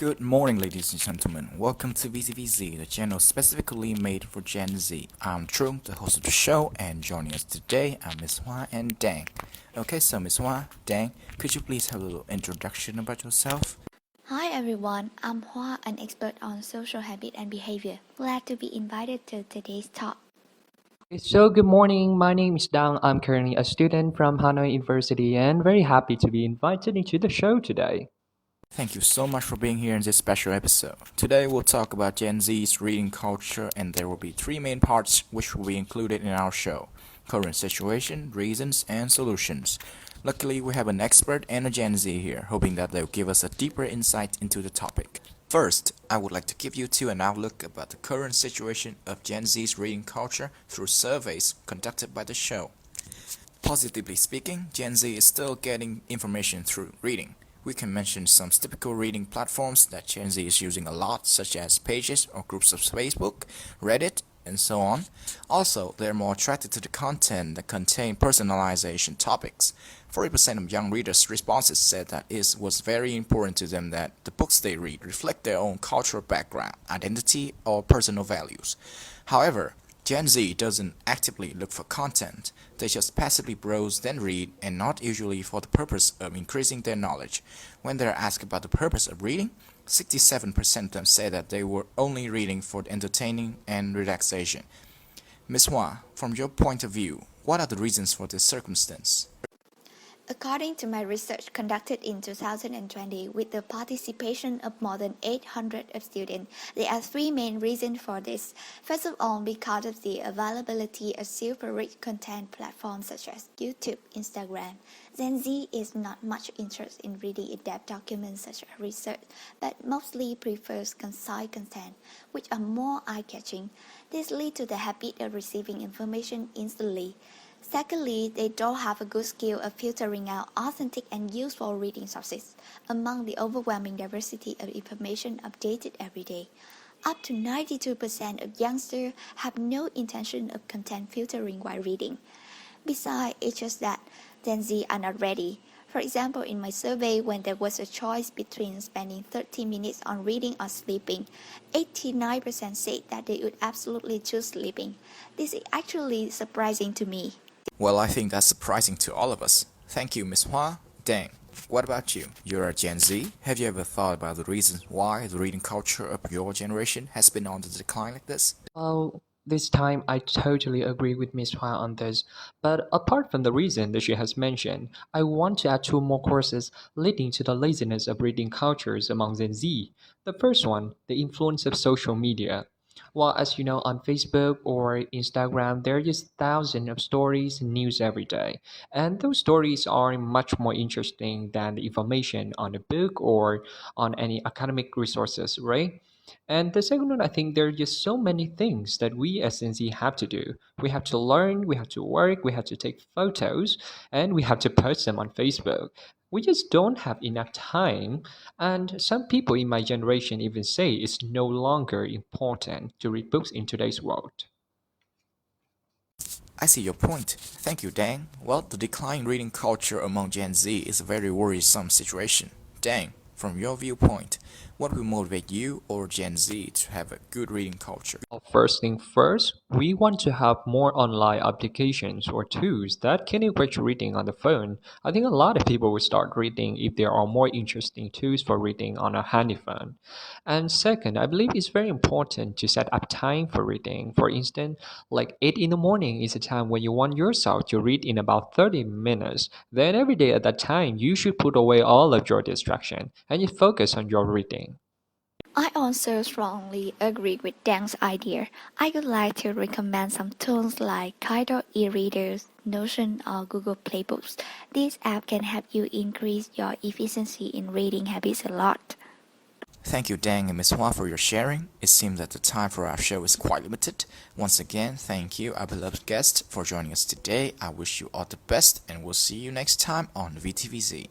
Good morning, ladies and gentlemen. Welcome to VTVZ, the channel specifically made for Gen Z. I'm Trong, the host of the show, and joining us today are Miss Hoa and Dang. Okay, so Miss Hoa, Dang, could you please have a little introduction about yourself? Hi everyone, I'm Hoa, an expert on social habit and behavior. Glad to be invited to today's talk. So good morning. My name is Dang. I'm currently a student from Hanoi University and very happy to be invited into the show today. Thank you so much for being here in this special episode. Today we'll talk about Gen Z's reading culture, and there will be three main parts which will be included in our show: current situation, reasons, and solutions. Luckily, we have an expert and a Gen Z here, hoping that they'll give us a deeper insight into the topic. First, I would like to give you two an outlook about the current situation of Gen Z's reading culture through surveys conducted by the show. Positively speaking, Gen Z is still getting information through reading. We can mention some typical reading platforms that Gen Z is using a lot, such as pages or groups of Facebook, Reddit, and so on. Also, they're more attracted to the content that contain personalization topics. 40% of young readers' responses said that it was very important to them that the books they read reflect their own cultural background, identity, or personal values. However, Gen Z doesn't actively look for content. They just passively browse, then read, and not usually for the purpose of increasing their knowledge. When they're asked about the purpose of reading, 67% of them say that they were only reading for entertaining and relaxation. Ms. Hua, from your point of view, what are the reasons for this circumstance? According to my research conducted in 2020 with the participation of more than 800 of students, there are three main reasons for this. First of all, because of the availability of super rich content platforms such as YouTube, Instagram. Gen Z is not much interested in reading in-depth documents such as research, but mostly prefers concise content, which are more eye-catching. This leads to the habit of receiving information instantly. Secondly, they don't have a good skill of filtering out authentic and useful reading sources among the overwhelming diversity of information updated every day. Up to 92% of youngsters have no intention of content filtering while reading. Besides, it's just that Gen Z are not ready. For example, in my survey, when there was a choice between spending 30 minutes on reading or sleeping, 89% said that they would absolutely choose sleeping. This is actually surprising to me. Well, I think that's surprising to all of us. Thank you, Ms. Hua. Dang, what about you? You're a Gen Z. Have you ever thought about the reasons why the reading culture of your generation has been on the decline like this? Well, this time I totally agree with Miss Hua on this. But apart from the reason that she has mentioned, I want to add two more courses leading to the laziness of reading cultures among Gen Z. The first one, the influence of social media. Well, as you know, on Facebook or Instagram, there is thousands of stories and news every day. And those stories are much more interesting than the information on a book or on any academic resources, right? And the second one, I think there are just so many things that we as Gen Z have to do. We have to learn, we have to work, we have to take photos, and we have to post them on Facebook. We just don't have enough time, and some people in my generation even say it's no longer important to read books in today's world. I see your point. Thank you, Dang. Well, the decline in reading culture among Gen Z is a very worrisome situation. Dang, from your viewpoint, what will motivate you or Gen Z to have a good reading culture? First thing first, we want to have more online applications or tools that can encourage reading on the phone. I think a lot of people will start reading if there are more interesting tools for reading on a handy phone. And second, I believe it's very important to set up time for reading. For instance, like 8 in the morning is a time when you want yourself to read in about 30 minutes. Then every day at that time, you should put away all of your distraction and you focus on your reading. I also strongly agree with Dan's idea. I would like to recommend some tools like Kindle e-readers, Notion, or Google Playbooks. These apps can help you increase your efficiency in reading habits a lot. Thank you, Dang and Ms. Hua, for your sharing. It seems that the time for our show is quite limited. Once again, thank you, our beloved guest, for joining us today. I wish you all the best, and we'll see you next time on VTVZ.